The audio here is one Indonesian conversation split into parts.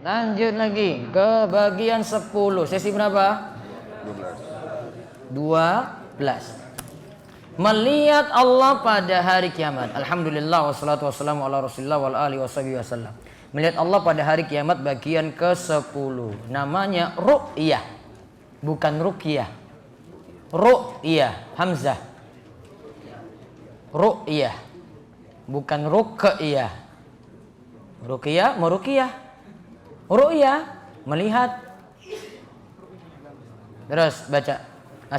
Lanjut lagi ke bagian 10. Sesi berapa? 12. Melihat Allah pada hari kiamat. Alhamdulillah wassalatu wassalamu ala Rasulillah wal alihi wasallam. Melihat Allah pada hari kiamat bagian ke-10. Namanya ru'yah. Bukan ruqyah. Ru'yah, hamzah. Ru'yah. Bukan ruqyah. Ruqyah, meruqyah. Ru'yah, melihat. Terus baca.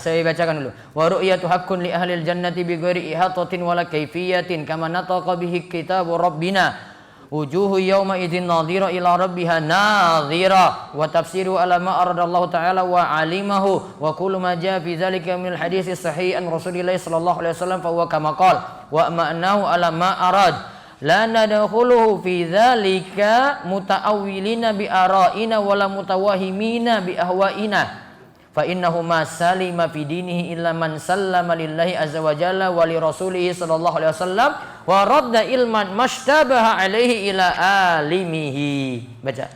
Saya bacakan dulu. Wa ru'yatu haqqun li ahlil jannati bi ghairi ihatatin wala kaifiyatin kama nataqa bihi kitabu rabbina. Wujuhu yawma idzin nadhira ila rabbiha nadhira wa tafsiru ala ma aradallahu ta'ala wa alimahu wa kullu ma jaa fi dzalika min al-hadits sahih an Rasulillah sallallahu alaihi wasallam fa huwa kama qala wa ma'nahu ala ma arad. La nadkhuluhu fi dzalika muta'awwilina bi ara'ina wala mutawahhimina bi ahwa'ina. Fa innahu ma salima fi dinihi illa man sallama lillahi azza wa jalla wa li rasulih sallallahu alaihi wasallam wa radda ilman mashtabaha alaihi ila alimihi. Baca.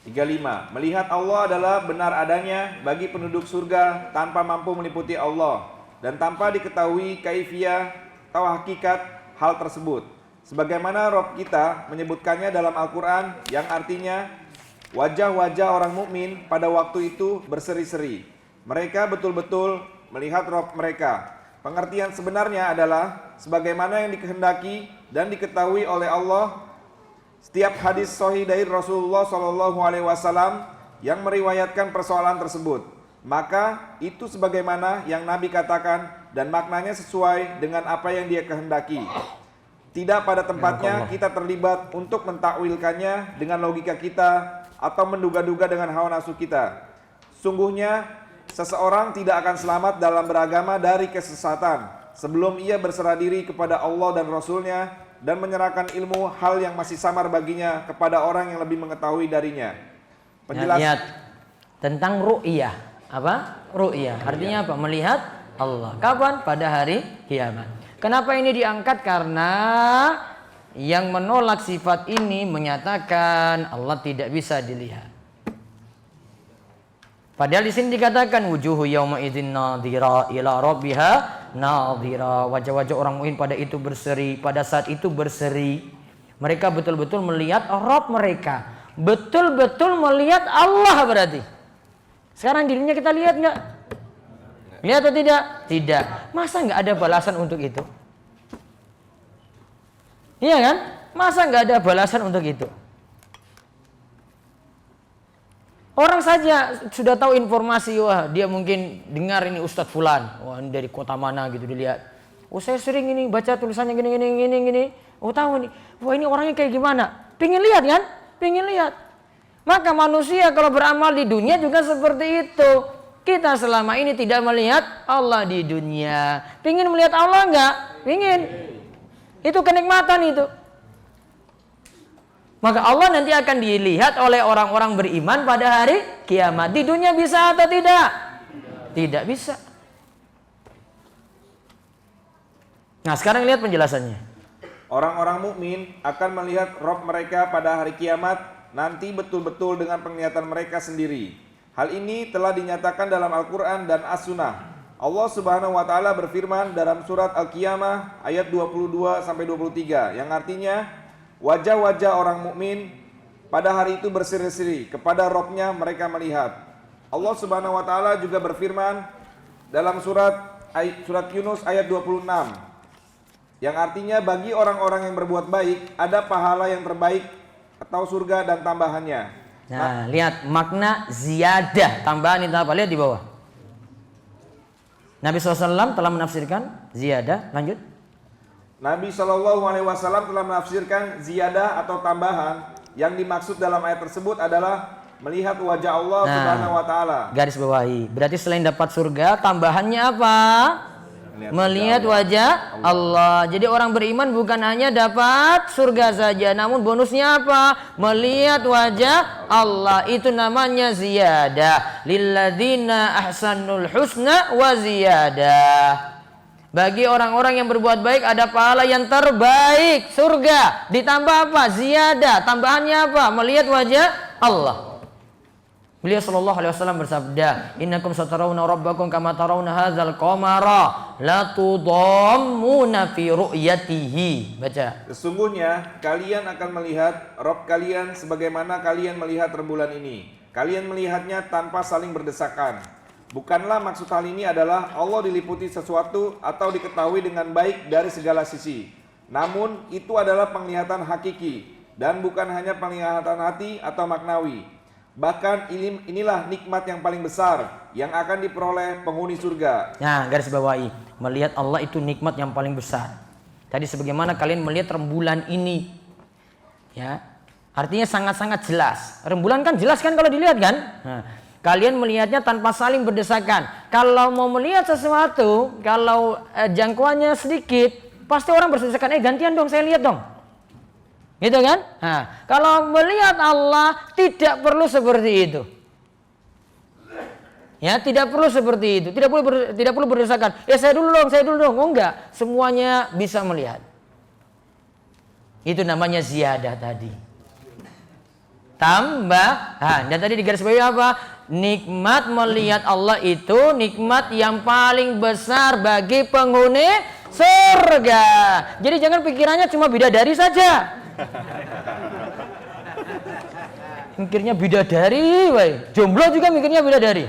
35. Melihat Allah adalah benar adanya bagi penduduk surga tanpa mampu meliputi Allah dan tanpa diketahui kaifiyah atau hakikat hal tersebut. Sebagaimana Rabb kita menyebutkannya dalam Al-Quran yang artinya wajah-wajah orang mukmin pada waktu itu berseri-seri. Mereka betul-betul melihat Rabb mereka. Pengertian sebenarnya adalah sebagaimana yang dikehendaki dan diketahui oleh Allah. Setiap hadis sahih dari Rasulullah SAW yang meriwayatkan persoalan tersebut, maka itu sebagaimana yang Nabi katakan dan maknanya sesuai dengan apa yang Dia kehendaki. Tidak pada tempatnya kita terlibat untuk mentakwilkannya dengan logika kita atau menduga-duga dengan hawa nafsu kita. Sungguhnya seseorang tidak akan selamat dalam beragama dari kesesatan sebelum ia berserah diri kepada Allah dan Rasulnya dan menyerahkan ilmu hal yang masih samar baginya kepada orang yang lebih mengetahui darinya. Lihat tentang ru'yah. Apa? Ru'yah. Artinya apa? Melihat Allah. Kapan? Pada hari kiamat. Kenapa ini diangkat? Karena yang menolak sifat ini menyatakan Allah tidak bisa dilihat. Padahal di sini dikatakan wujuhu yauma idzin nadhira ila rabbiha nadhira. Wajah-wajah orang mukmin pada itu berseri, pada saat itu berseri. Mereka betul-betul melihat Rabb mereka. Betul-betul melihat Allah berarti. Sekarang di dunia kita lihat enggak? Lihat atau tidak? Tidak. Masa enggak ada balasan untuk itu? Iya kan? Masa nggak ada balasan untuk itu? Orang saja sudah tahu informasi, wah dia mungkin dengar ini Ustadz Fulan, wah ini dari kota mana gitu dilihat. Oh saya sering ini baca tulisannya gini. Oh tahu nih, wah ini orangnya kayak gimana? Pengen lihat kan? Pengen lihat. Maka manusia kalau beramal di dunia juga seperti itu. Kita selama ini tidak melihat Allah di dunia. Pengen melihat Allah nggak? Pengen. Itu kenikmatan itu. Maka Allah nanti akan dilihat oleh orang-orang beriman pada hari kiamat. Di dunia bisa atau tidak? Tidak bisa. Nah sekarang lihat penjelasannya. Orang-orang mukmin akan melihat Rabb mereka pada hari kiamat nanti betul-betul dengan penglihatan mereka sendiri. Hal ini telah dinyatakan dalam Al-Quran dan As-Sunnah. Allah Subhanahu wa taala berfirman dalam surat Al-Qiyamah ayat 22 sampai 23 yang artinya wajah-wajah orang mukmin pada hari itu berseri-seri kepada Rabb-nya mereka melihat. Allah Subhanahu wa taala juga berfirman dalam surat Yunus ayat 26 yang artinya bagi orang-orang yang berbuat baik ada pahala yang terbaik atau surga dan tambahannya. Nah, lihat makna ziyadah, tambahan itu apa? Lihat di bawah. Nabi SAW telah menafsirkan ziyadah. Lanjut. Nabi SAW telah menafsirkan ziyadah atau tambahan. Yang dimaksud dalam ayat tersebut adalah melihat wajah Allah Subhanahu wa taala. Garis bawahi. Berarti selain dapat surga, tambahannya apa? Melihat wajah Allah. Jadi orang beriman bukan hanya dapat surga saja, namun bonusnya apa? Melihat wajah Allah. Itu namanya ziyadah. Lilladzina ahsanul husna wa ziyadah. Bagi orang-orang yang berbuat baik ada pahala yang terbaik, surga. Ditambah apa? Ziyadah. Tambahannya apa? Melihat wajah Allah. Beliau sallallahu alaihi wasallam bersabda, "Innakum satarawna rabbakum kama tarawna hadzal qamara la tudammuna fi ru'yatihi." Baca. Sesungguhnya kalian akan melihat Rabb kalian sebagaimana kalian melihat rembulan ini. Kalian melihatnya tanpa saling berdesakan. Bukanlah maksud hal ini adalah Allah diliputi sesuatu atau diketahui dengan baik dari segala sisi. Namun itu adalah penglihatan hakiki dan bukan hanya penglihatan hati atau maknawi. Bahkan inilah nikmat yang paling besar yang akan diperoleh penghuni surga. Nah, garis bawahi, melihat Allah itu nikmat yang paling besar. Tadi sebagaimana kalian melihat rembulan ini, ya, artinya sangat-sangat jelas. Rembulan kan jelas kan kalau dilihat kan? Nah, kalian melihatnya tanpa saling berdesakan. Kalau mau melihat sesuatu, kalau jangkauannya sedikit, pasti orang berdesakan, gantian dong, saya lihat dong. Gitu kan? Nah, kalau melihat Allah tidak perlu seperti itu. Ya, tidak perlu seperti itu. Tidak perlu berdesakan. Ya saya dulu dong. Oh enggak, semuanya bisa melihat. Itu namanya ziyadah tadi. Tambahan. Dan tadi di garis bawahi apa? Nikmat melihat Allah itu nikmat yang paling besar bagi penghuni surga. Jadi jangan pikirannya cuma bidadari saja. Mikirnya bidadari, jomblo juga mikirnya bidadari.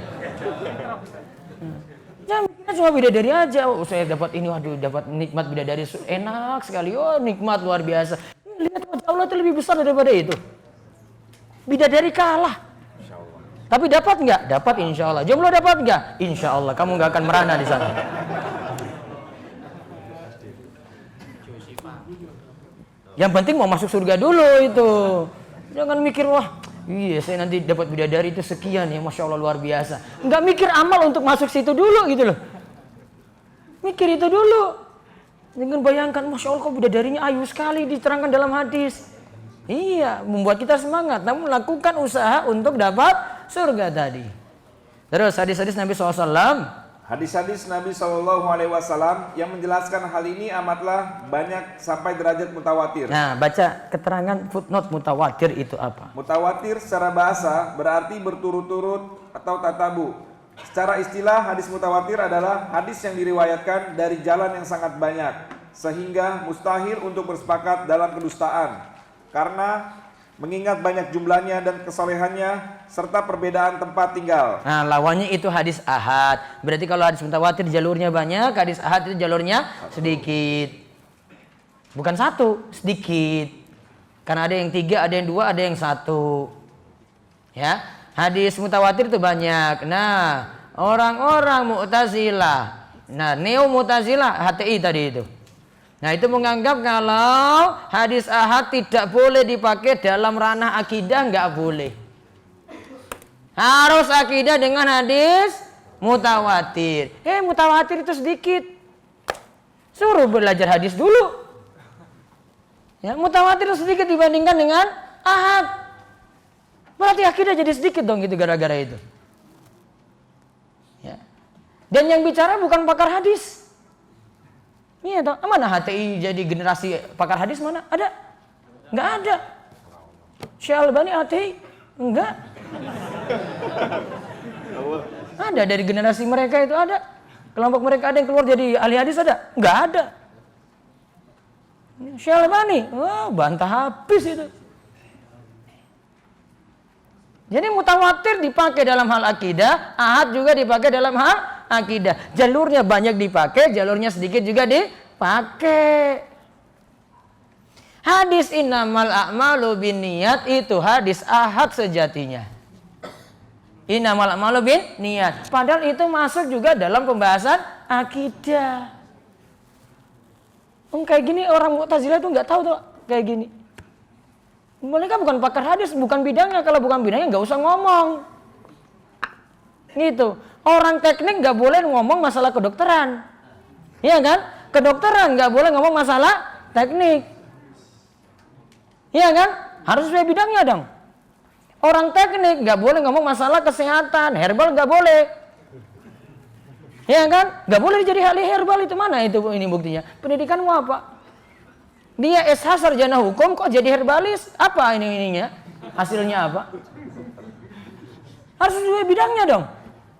Ya mikirnya cuma bidadari aja. Oh, saya dapat ini, waduh, dapat nikmat bidadari, enak sekali. Oh, nikmat luar biasa. Lihat wajah Allah itu lebih besar daripada itu. Bidadari kalah. Tapi dapat nggak? Dapat insya Allah. Jomblo dapat nggak? Insya Allah. Kamu nggak akan merana di sana. Yang penting mau masuk surga dulu itu. Jangan mikir, wah, iya saya nanti dapat bidadari itu sekian ya, masya Allah luar biasa. Nggak mikir amal untuk masuk situ dulu gitu loh. Mikir itu dulu. Jangan bayangkan, masya Allah kok bidadarinya ayu sekali diterangkan dalam hadis. Iya, membuat kita semangat. Namun lakukan usaha untuk dapat surga tadi. Terus hadis-hadis Nabi SAW. Hadis-hadis Nabi SAW yang menjelaskan hal ini amatlah banyak sampai derajat mutawatir. Nah, baca keterangan footnote mutawatir itu apa? Mutawatir secara bahasa berarti berturut-turut atau tatabu. Secara istilah hadis mutawatir adalah hadis yang diriwayatkan dari jalan yang sangat banyak sehingga mustahil untuk bersepakat dalam kedustaan. Karena mengingat banyak jumlahnya dan kesolehannya serta perbedaan tempat tinggal. Nah, lawannya itu hadis ahad. Berarti kalau hadis mutawatir jalurnya banyak, hadis ahad itu jalurnya sedikit. Bukan satu, sedikit. Karena ada yang 3, ada yang 2, ada yang 1. Ya, hadis mutawatir itu banyak. Nah, orang-orang Mu'tazilah, neo Mu'tazilah, HTI tadi itu. Nah, itu menganggap kalau hadis ahad tidak boleh dipakai dalam ranah akidah, nggak boleh. Harus akidah dengan hadis mutawatir. Mutawatir itu sedikit. Suruh belajar hadis dulu. Ya, mutawatir itu sedikit dibandingkan dengan ahad. Berarti akidah jadi sedikit dong gitu gara-gara itu. Ya. Dan yang bicara bukan pakar hadis. Iya toh, mana HTI jadi generasi pakar hadis mana? Ada? Enggak ada. Syekh Albani HTI? Enggak. Ada dari generasi mereka itu ada. Kelompok mereka ada yang keluar jadi ahli hadis ada? Enggak ada. Syekh Albani, wah bantah habis itu. Jadi mutawatir dipakai dalam hal akidah, ahad juga dipakai dalam hal akidah. Jalurnya banyak dipakai, jalurnya sedikit juga dipakai. Hadis innamal a'malu binniyat itu hadis ahad sejatinya. Innamal a'malu binniyat. Padahal itu masuk juga dalam pembahasan akidah. Kayak gini orang Mu'tazilah itu nggak tahu tuh kayak gini. Mereka bukan pakar hadis, bukan bidangnya. Kalau bukan bidangnya nggak usah ngomong. Gitu. Orang teknik nggak boleh ngomong masalah kedokteran. Iya kan? Kedokteran nggak boleh ngomong masalah teknik. Iya kan? Harus sesuai bidangnya dong. Orang teknik nggak boleh ngomong masalah kesehatan. Herbal nggak boleh. Ya kan? Nggak boleh jadi ahli herbal itu, mana itu ini buktinya? Pendidikanmu apa? Dia SH sarjana hukum kok jadi herbalis? Apa ininya? Hasilnya apa? Harus sesuai bidangnya dong.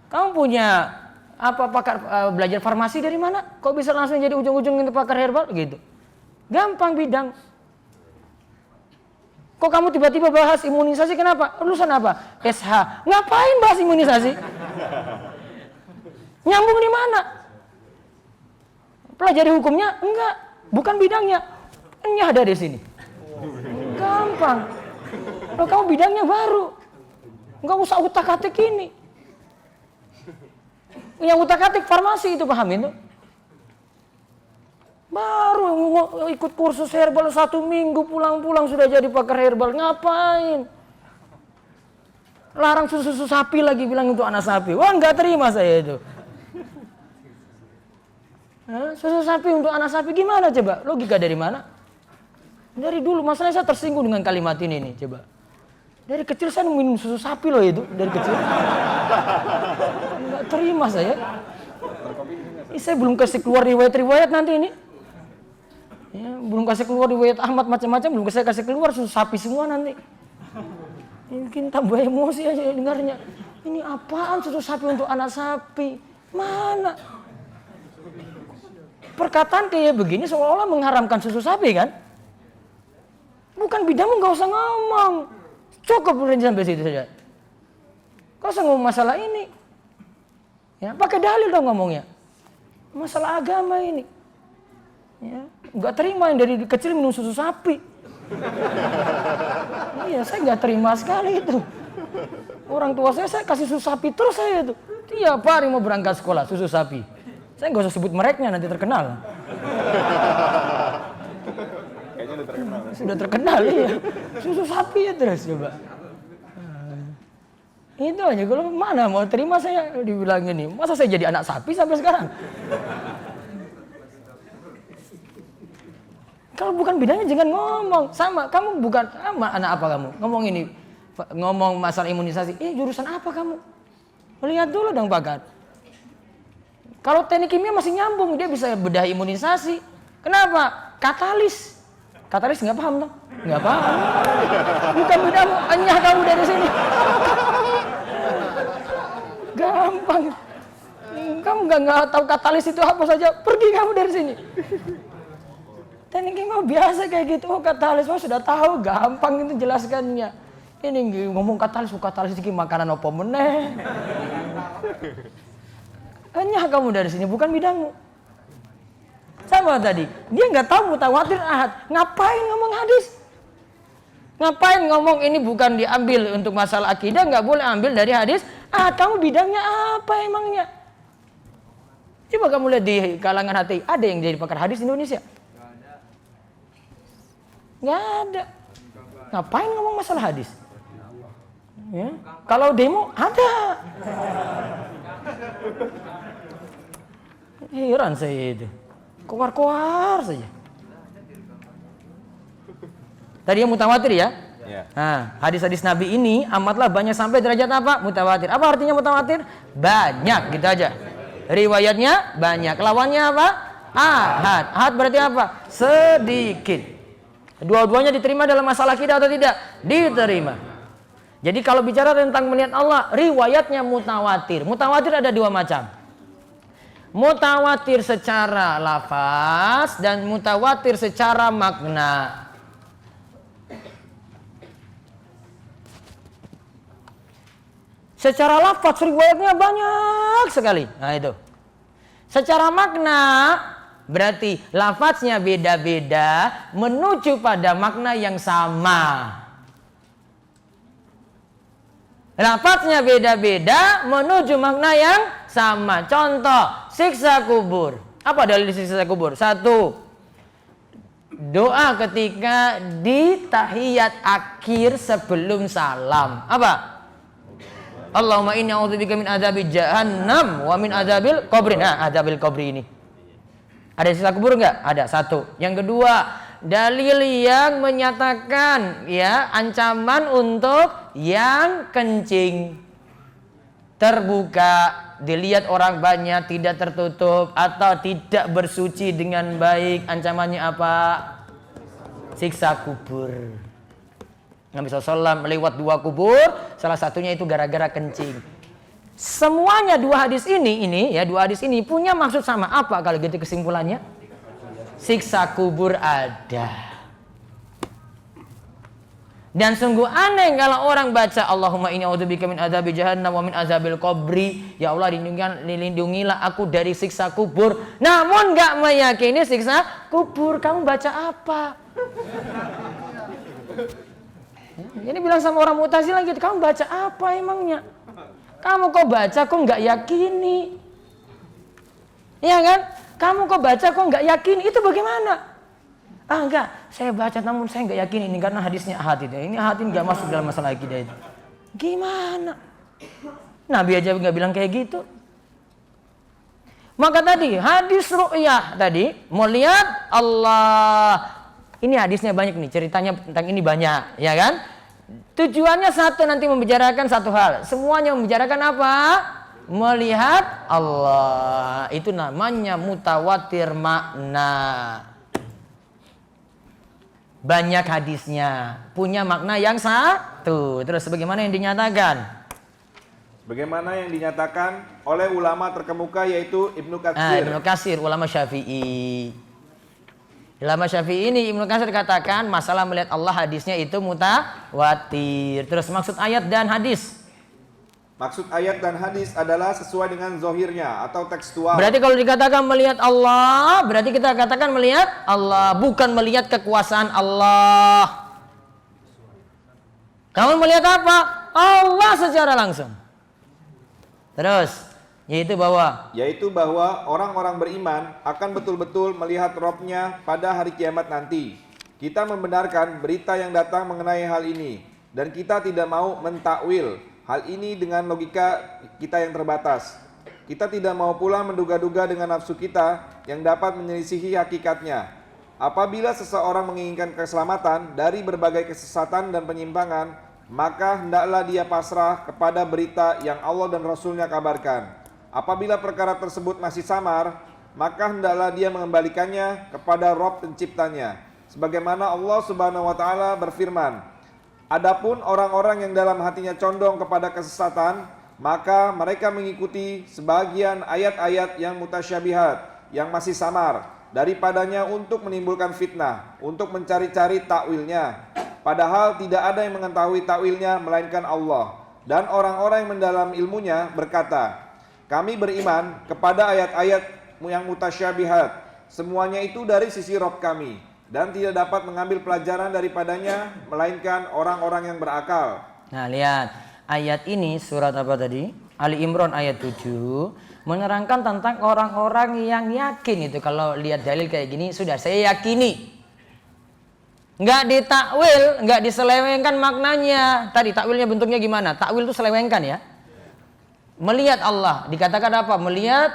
Kamu punya apa pakar belajar farmasi dari mana? Kok bisa langsung jadi ujung-ujung itu pakar herbal gitu? Gampang bidang. Kok kamu tiba-tiba bahas imunisasi, kenapa? Lulusan apa? SH. Ngapain bahas imunisasi? Nyambung di mana? Pelajari hukumnya? Enggak, bukan bidangnya. Ini ada di sini. Gampang. Loh, kamu bidangnya baru. Enggak usah utak-atik ini. Yang utak-atik farmasi itu, paham itu? Baru ikut kursus herbal 1 minggu, pulang-pulang sudah jadi pakar herbal. Ngapain? Larang susu sapi lagi, bilang untuk anak sapi. Wah, nggak terima saya itu. Susu sapi untuk anak sapi gimana coba? Logika dari mana? Dari dulu, masalahnya saya tersinggung dengan kalimat ini nih, coba. Dari kecil saya minum susu sapi loh itu, dari kecil. Nggak terima saya. Saya belum kasih keluar riwayat-riwayat nanti ini. Ya, belum kasih keluar riwayat Ahmad macam-macam, belum saya kasih keluar susu sapi semua nanti. Mungkin tambah emosi aja dengarnya. Ini apaan susu sapi untuk anak sapi? Mana? Perkataan kayak begini seolah-olah mengharamkan susu sapi kan? Bukan bidangmu, nggak usah ngomong. Cukup berhenti sampai situ saja. Kau usah ngomong masalah ini. Ya, pakai dalil dong ngomongnya. Masalah agama ini. Ya, nggak terima yang dari kecil minum susu sapi. Iya, saya nggak terima sekali itu. Orang tua saya kasih susu sapi terus saya itu. Tiap hari mau berangkat sekolah susu sapi. Saya nggak usah sebut mereknya, nanti terkenal. Kayaknya udah terkenal. Sudah terkenal, iya. Susu sapi ya terus coba. Itu aja, kalau mana mau terima saya dibilang ini. Masa saya jadi anak sapi sampai sekarang? Kalau bukan bidangnya jangan ngomong. Sama, kamu bukan anak apa kamu? Ngomong ini, ngomong masalah imunisasi. Jurusan apa kamu? Lihat dulu dong pakar. Kalau teknik kimia masih nyambung, dia bisa bedah imunisasi. Kenapa? Katalis. Katalis nggak paham dong? Nggak paham. Bukan bidangmu, enyah kamu dari sini. Gampang. Kamu nggak tahu katalis itu apa saja, pergi kamu dari sini. Teknik kimia biasa kayak gitu. Oh, katalis, oh sudah tahu, gampang itu jelaskannya. Ini ngomong katalis iki makanan apa meneh. Hanya kamu dari sini, bukan bidangmu. Sama tadi, dia nggak tahu mutawatir ahad. Ngapain ngomong hadis? Ngapain ngomong ini bukan diambil untuk masalah akidah, nggak boleh ambil dari hadis? Kamu bidangnya apa emangnya? Coba kamu lihat di kalangan hati, ada yang jadi pakar hadis di Indonesia? Nggak ada. Ngapain ngomong masalah hadis? Ya. Kalau demo ada. Heran saya itu. Koar-koar saja. Tadi yang mutawatir ya? Ya. Nah, hadis-hadis Nabi ini amatlah banyak sampai derajat apa? Mutawatir. Apa artinya mutawatir? Banyak, gitu aja. Riwayatnya banyak. Lawannya apa? Ahad. Ahad berarti apa? Sedikit. Dua-duanya diterima dalam masalah akidah atau tidak? Diterima. Jadi kalau bicara tentang melihat Allah, riwayatnya mutawatir. Mutawatir ada 2 macam. Mutawatir secara lafaz dan mutawatir secara makna. Secara lafaz riwayatnya banyak sekali. Nah itu. Secara makna berarti lafaznya beda-beda menuju pada makna yang sama. Lafaznya beda-beda menuju makna yang sama. Contoh, siksa kubur. Apa dalil siksa kubur? 1. Doa ketika di tahiyat akhir sebelum salam. Apa? Allahumma inni a'udzubika min adzabil jahannam wa min adzabil qabri. Nah, adzabil qabri ini. Ada siksa kubur enggak? Ada. 1. Yang kedua, dalil yang menyatakan ya ancaman untuk yang kencing terbuka dilihat orang banyak, tidak tertutup, atau tidak bersuci dengan baik, ancamannya apa? Siksa kubur. Nabi SAW melewat 2 kubur, salah satunya itu gara-gara kencing. Semuanya 2 hadis ini punya maksud sama apa kalau gitu kesimpulannya? Siksa kubur ada. Dan sungguh aneh kalau orang baca Allahumma inni a'udzubika min adzabi jahannam wa min adzabil qabri. Ya Allah, lindungilah aku dari siksa kubur. Namun enggak meyakini siksa kubur. Kamu baca apa? Jadi bilang sama orang Mu'tazilah gitu, kamu baca apa emangnya? Kamu kok baca kok enggak yakini? Iya kan? Kamu kok baca kok enggak yakini? Itu bagaimana? Enggak, saya baca namun saya enggak yakin ini karena hadisnya ahad itu. Ini ahad ini enggak masuk dalam masalah akidah itu. Gimana? Nabi aja enggak bilang kayak gitu. Maka tadi hadis ru'yah tadi melihat Allah. Ini hadisnya banyak nih, ceritanya tentang ini banyak, ya kan? Tujuannya satu, nanti membicarakan satu hal. Semuanya membicarakan apa? Melihat Allah. Itu namanya mutawatir makna. Banyak hadisnya, punya makna yang satu. Terus bagaimana yang dinyatakan? Bagaimana yang dinyatakan oleh ulama terkemuka yaitu Ibnu Katsir. Ibnu Katsir, ulama Syafi'i. Ulama Syafi'i ini Ibnu Katsir katakan masalah melihat Allah hadisnya itu mutawatir. Terus maksud ayat dan hadis? Maksud ayat dan hadis adalah sesuai dengan zohirnya atau tekstual. Berarti kalau dikatakan melihat Allah, berarti kita katakan melihat Allah, bukan melihat kekuasaan Allah. Kamu melihat apa? Allah secara langsung. Terus, yaitu bahwa orang-orang beriman akan betul-betul melihat Robnya pada hari kiamat nanti. Kita membenarkan berita yang datang mengenai hal ini, dan kita tidak mau mentakwil hal ini dengan logika kita yang terbatas. Kita tidak mau pula menduga-duga dengan nafsu kita yang dapat menyelisihi hakikatnya. Apabila seseorang menginginkan keselamatan dari berbagai kesesatan dan penyimpangan, maka hendaklah dia pasrah kepada berita yang Allah dan Rasulnya kabarkan. Apabila perkara tersebut masih samar, maka hendaklah dia mengembalikannya kepada Rabb penciptanya. Sebagaimana Allah Subhanahu wa taala berfirman, adapun orang-orang yang dalam hatinya condong kepada kesesatan, maka mereka mengikuti sebagian ayat-ayat yang mutasyabihat, yang masih samar, daripadanya untuk menimbulkan fitnah, untuk mencari-cari takwilnya. Padahal tidak ada yang mengetahui takwilnya melainkan Allah. Dan orang-orang yang mendalam ilmunya berkata, kami beriman kepada ayat-ayat yang mutasyabihat, semuanya itu dari sisi Rabb kami, dan tidak dapat mengambil pelajaran daripadanya melainkan orang-orang yang berakal. Nah, lihat ayat ini surat apa tadi? Ali Imran ayat 7 menerangkan tentang orang-orang yang yakin itu kalau lihat dalil kayak gini sudah saya yakini. Enggak ditakwil, enggak diselewengkan maknanya. Tadi takwilnya bentuknya gimana? Takwil itu selewengkan ya. Melihat Allah, dikatakan apa? Melihat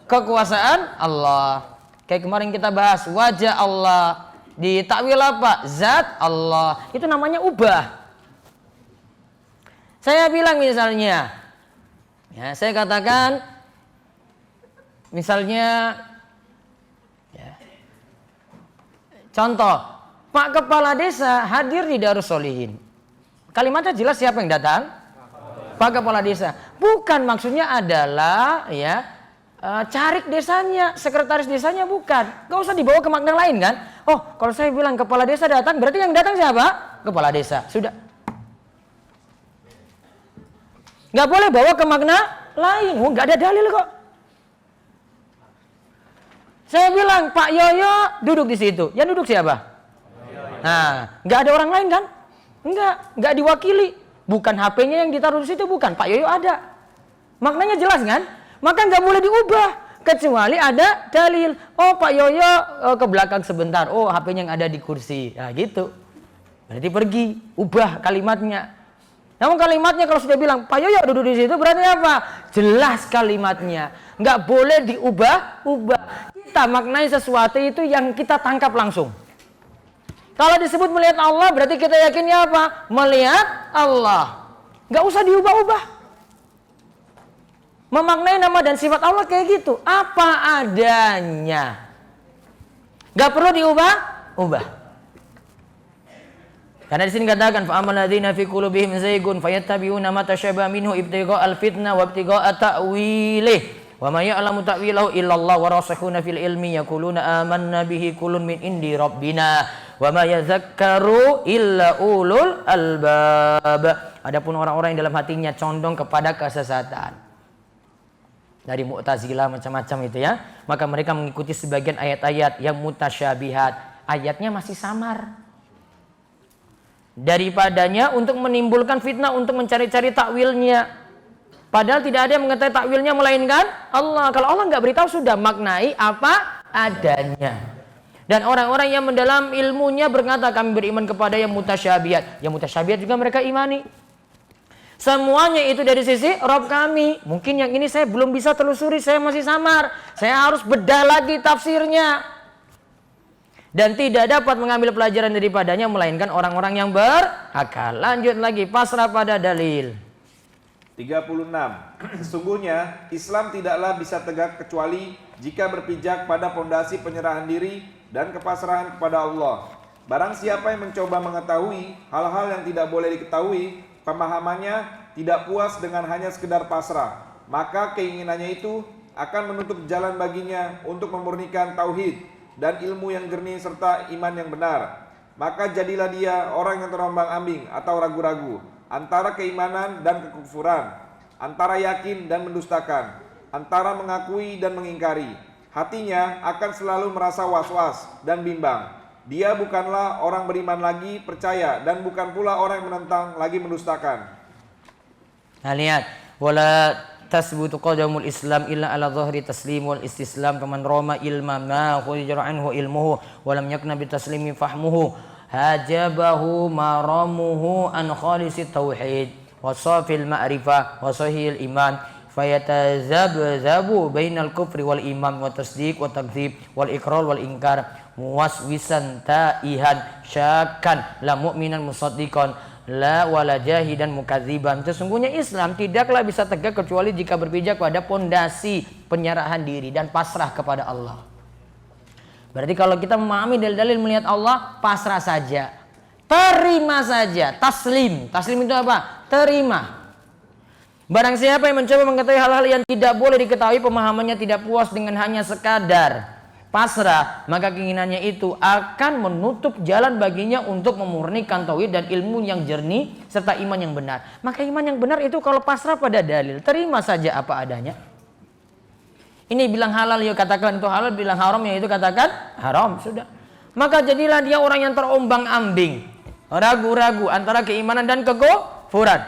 kekuasaan Allah. Kayak kemarin kita bahas wajah Allah, di takwil apa? Zat Allah. Itu namanya ubah. Saya bilang misalnya, ya, saya katakan misalnya, ya, contoh, Pak Kepala Desa hadir di Darussholihin. Kalimatnya jelas siapa yang datang? Pak Kepala Desa. Bukan maksudnya adalah ya carik desanya, sekretaris desanya, bukan. Gak usah dibawa ke makna lain kan. Oh, kalau saya bilang kepala desa datang, berarti yang datang siapa? Kepala desa. Sudah. Gak boleh bawa ke makna lain. Oh, gak ada dalil kok. Saya bilang Pak Yoyo duduk di situ. Yang duduk siapa? Nah, gak ada orang lain kan? Enggak diwakili. Bukan HP-nya yang ditaruh di situ, bukan. Pak Yoyo ada. Maknanya jelas kan? Maka nggak boleh diubah kecuali ada dalil. Oh, Pak Yoyo ke belakang sebentar. Oh, HP-nya yang ada di kursi. Nah, gitu. Berarti pergi, ubah kalimatnya. Namun kalimatnya kalau sudah bilang Pak Yoyo duduk di situ berarti apa? Jelas kalimatnya. Nggak boleh diubah-ubah. Kita maknai sesuatu itu yang kita tangkap langsung. Kalau disebut melihat Allah berarti kita yakinnya apa? Melihat Allah. Nggak usah diubah-ubah. Memaknai nama dan sifat Allah kayak gitu, apa adanya. Gak perlu diubah. Karena di sini katakan fa amal ladzina fi qulubihim zaygun fayattabi'una ma tashabaha minhu ibtigha'al fitnah wa ibtigha'a ta'wilih wa ma ya'lamu ta'wilahu illallah wa rasikhuna fil ilmi yaquluna amanna bihi kullun min indi rabbina wa ma yadhakkaru illa ulul albab. Adapun orang-orang yang dalam hatinya condong kepada kesesatan dari Mu'tazilah macam-macam itu ya, maka mereka mengikuti sebagian ayat-ayat yang mutasyabihat, ayatnya masih samar. Daripadanya untuk menimbulkan fitnah, untuk mencari-cari takwilnya. Padahal tidak ada yang mengetahui takwilnya melainkan Allah. Kalau Allah nggak beritahu, sudah maknai apa adanya. Dan orang-orang yang mendalam ilmunya berkata kami beriman kepada yang mutasyabihat. Yang mutasyabihat juga mereka imani. Semuanya itu dari sisi Rabb kami. Mungkin yang ini saya belum bisa telusuri, saya masih samar. Saya harus bedah lagi tafsirnya. Dan tidak dapat mengambil pelajaran daripadanya melainkan orang-orang yang berakal. Lanjut lagi, pasrah pada dalil. 36. Sesungguhnya Islam tidaklah bisa tegak kecuali jika berpijak pada pondasi penyerahan diri dan kepasrahan kepada Allah. Barang siapa yang mencoba mengetahui hal-hal yang tidak boleh diketahui, pemahamannya tidak puas dengan hanya sekedar pasrah, maka keinginannya itu akan menutup jalan baginya untuk memurnikan tauhid dan ilmu yang jernih serta iman yang benar. Maka jadilah dia orang yang terombang-ambing atau ragu-ragu antara keimanan dan kekufuran, antara yakin dan mendustakan, antara mengakui dan mengingkari. Hatinya akan selalu merasa was-was dan bimbang. Dia bukanlah orang beriman lagi percaya dan bukan pula orang yang menentang lagi mendustakan. Nah lihat, wala tasbutu qadamul Islam illa ala dhahri taslim wal istislam kaman rama ilma ma khujra anhu ilmuhu wa lam yakna bi taslimi fahmuhu hajabahu maramuhu an khalisit tauhid wa safil ma'rifah wa sahihil iman fayatazabzabu bainal kufri wal iman wa tasdiq wa takdzib wal iqrar wal inkar muwaswisan ta'ihan syakkan la mu'minan musaddiqan la wala jahidan mukadziban. Sesungguhnya Islam tidaklah bisa tegak kecuali jika berpijak pada pondasi penyerahan diri dan pasrah kepada Allah. Berarti kalau kita memahami dalil-dalil melihat Allah, pasrah saja, terima saja, taslim. Taslim itu apa? Terima. Barang siapa yang mencoba mengetahui hal-hal yang tidak boleh diketahui, pemahamannya tidak puas dengan hanya sekadar pasrah, maka keinginannya itu akan menutup jalan baginya untuk memurnikan tauhid dan ilmu yang jernih serta iman yang benar. Maka iman yang benar itu kalau pasrah pada dalil, terima saja apa adanya. Ini bilang halal ya katakan itu halal, bilang haram ya itu katakan haram, sudah. Maka jadilah dia orang yang terombang-ambing, ragu-ragu antara keimanan dan kekufuran,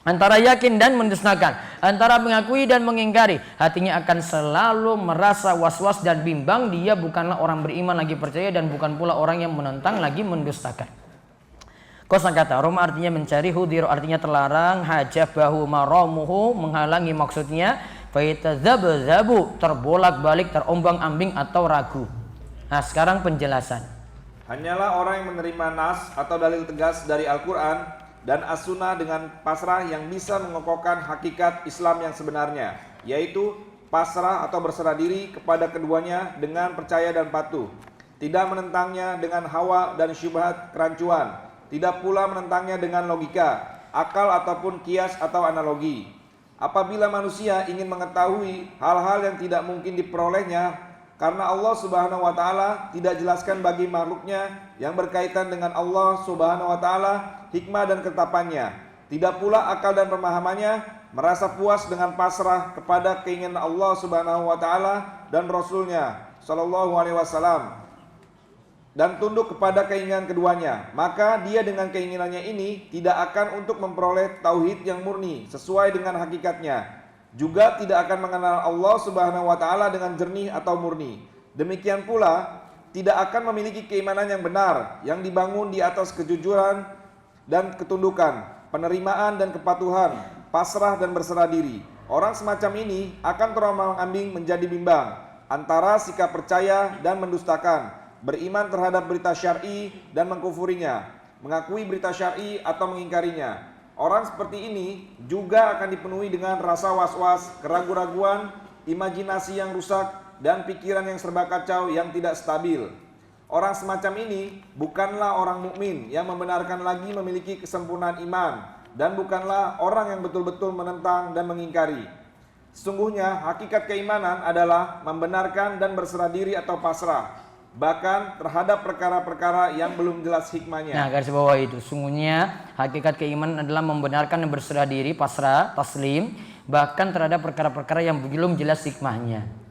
antara yakin dan mendustakan, antara mengakui dan mengingkari. Hatinya akan selalu merasa was-was dan bimbang. Dia bukanlah orang beriman lagi percaya dan bukan pula orang yang menentang lagi mendustakan. Kosakata Roma artinya mencari, hudhiru artinya terlarang, hajabahu maramuhu menghalangi maksudnya, faitazabzabu terbolak-balik, terombang-ambing atau ragu. Nah, sekarang penjelasan. Hanyalah orang yang menerima nas atau dalil tegas dari Al-Quran dan As-Sunnah dengan pasrah yang bisa mengokohkan hakikat Islam yang sebenarnya, yaitu pasrah atau berserah diri kepada keduanya dengan percaya dan patuh, tidak menentangnya dengan hawa dan syubhat kerancuan, tidak pula menentangnya dengan logika, akal ataupun kias atau analogi. Apabila manusia ingin mengetahui hal-hal yang tidak mungkin diperolehnya karena Allah Subhanahu wa taala tidak jelaskan bagi makhluknya yang berkaitan dengan Allah Subhanahu wa taala hikmah dan ketetapannya, tidak pula akal dan pemahamannya merasa puas dengan pasrah kepada keinginan Allah Subhanahu wa taala dan Rasulnya sallallahu alaihi wasallam dan tunduk kepada keinginan keduanya, maka dia dengan keinginannya ini tidak akan untuk memperoleh tauhid yang murni sesuai dengan hakikatnya, juga tidak akan mengenal Allah Subhanahu wa taala dengan jernih atau murni. Demikian pula tidak akan memiliki keimanan yang benar yang dibangun di atas kejujuran dan ketundukan, penerimaan dan kepatuhan, pasrah dan berserah diri. Orang semacam ini akan terombang-ambing menjadi bimbang antara sikap percaya dan mendustakan, beriman terhadap berita syar'i dan mengkufurinya, mengakui berita syar'i atau mengingkarinya, Orang seperti ini juga akan dipenuhi dengan rasa was-was, keraguan-raguan, imajinasi yang rusak, dan pikiran yang serba kacau yang tidak stabil. Orang semacam ini bukanlah orang mukmin yang membenarkan lagi memiliki kesempurnaan iman, dan bukanlah orang yang betul-betul menentang dan mengingkari. Sesungguhnya hakikat keimanan adalah membenarkan dan berserah diri atau pasrah, bahkan terhadap perkara-perkara yang belum jelas hikmahnya. Nah, garis bawah itu, sungguhnya hakikat keimanan adalah membenarkan dan berserah diri, pasrah, taslim, bahkan terhadap perkara-perkara yang belum jelas hikmahnya.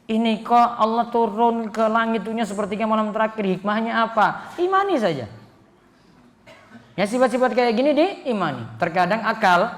Ini kok Allah turun ke langit dunia sepertiga malam terakhir, hikmahnya apa? Imani saja. Ya, sifat-sifat kayak gini diimani. Terkadang akal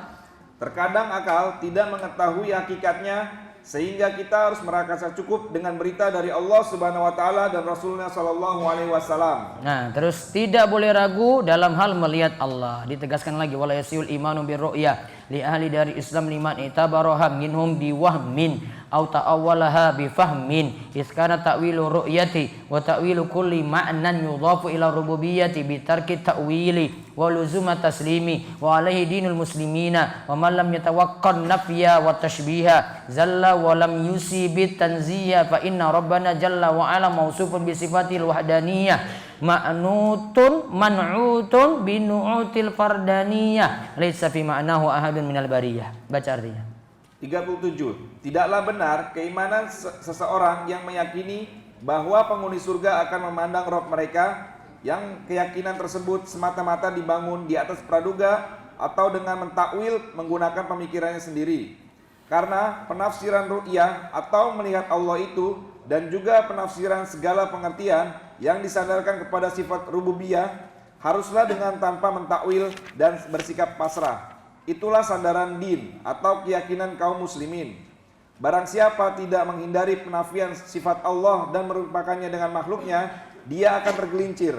tidak mengetahui hakikatnya, sehingga kita harus merasa cukup dengan berita dari Allah Subhanahu wa taala dan Rasulnya sallallahu alaihi wasallam. Nah, terus tidak boleh ragu dalam hal melihat Allah. Ditegaskan lagi, wala yasul imanu birru'ya li ahli dari Islam liman itabaraha minhum biwahmin au ta'awwalaha bifahmin. Iskana ta'wilu ru'yati wa ta'wilu kulli ma'nan yudhafu ila rububiyyati bitarki ta'wili wa luzuma taslimi wa alaihi dinul muslimina wa man lam yatawaqqan nafya wa tashbiha zalla wa lam yusibit tanziya fa inna rabbana jalla wa ala mausufun bi sifatil wahdaniyah ma'nutun man'utun binu'util fardaniyah laisa fi ma'nahu ahadun minal bariyah. Baca artinya. 37. Tidaklah benar keimanan seseorang yang meyakini bahwa penghuni surga akan memandang Rabb mereka, yang keyakinan tersebut semata-mata dibangun di atas praduga atau dengan mentakwil menggunakan pemikirannya sendiri. Karena penafsiran ru'yah atau melihat Allah itu dan juga penafsiran segala pengertian yang disandarkan kepada sifat rububiyah haruslah dengan tanpa mentakwil dan bersikap pasrah. Itulah sandaran din atau keyakinan kaum muslimin. Barang siapa tidak menghindari penafian sifat Allah dan merupakannya dengan makhluknya, dia akan tergelincir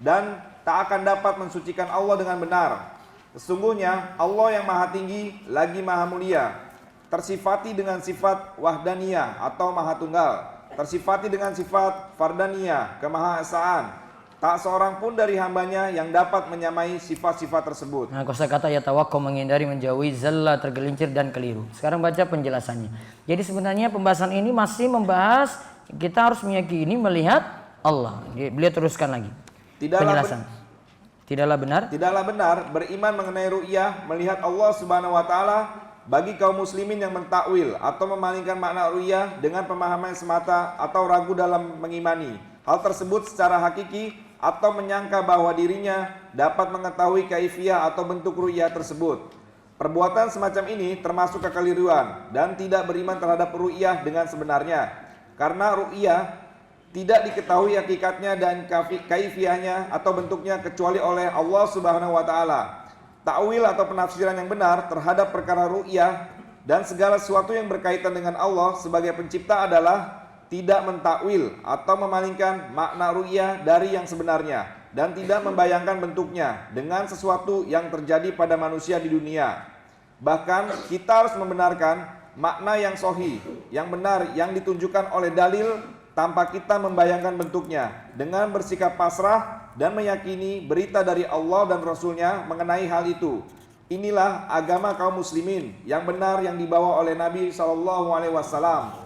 dan tak akan dapat mensucikan Allah dengan benar. Sesungguhnya Allah yang maha tinggi lagi maha mulia, tersifati dengan sifat wahdaniyah atau maha tunggal, tersifati dengan sifat fardaniyah, kemahaesaan. Tak seorang pun dari hambanya yang dapat menyamai sifat-sifat tersebut. Nah, kosakata yatawakko menghindari, menjauhi, zalla tergelincir dan keliru. Sekarang baca penjelasannya. Jadi sebenarnya pembahasan ini masih membahas kita harus meyakini melihat Allah. Beliau teruskan lagi. Tidaklah benar beriman mengenai ru'yah melihat Allah Subhanahu wa taala bagi kaum muslimin yang mentakwil atau memalingkan makna ru'yah dengan pemahaman semata atau ragu dalam mengimani hal tersebut secara hakiki, atau menyangka bahwa dirinya dapat mengetahui kaifiyah atau bentuk ru'yah tersebut. Perbuatan semacam ini termasuk kekeliruan dan tidak beriman terhadap ru'yah dengan sebenarnya, karena ru'yah tidak diketahui hakikatnya dan kaifiyahnya atau bentuknya kecuali oleh Allah Subhanahu wa taala. Ta'wil atau penafsiran yang benar terhadap perkara ru'yah dan segala sesuatu yang berkaitan dengan Allah sebagai pencipta adalah tidak mentakwil atau memalingkan makna ru'yah dari yang sebenarnya dan tidak membayangkan bentuknya dengan sesuatu yang terjadi pada manusia di dunia. Bahkan kita harus membenarkan makna yang sahih, yang benar, yang ditunjukkan oleh dalil tanpa kita membayangkan bentuknya, dengan bersikap pasrah dan meyakini berita dari Allah dan Rasulnya mengenai hal itu. Inilah agama kaum muslimin yang benar yang dibawa oleh Nabi SAW.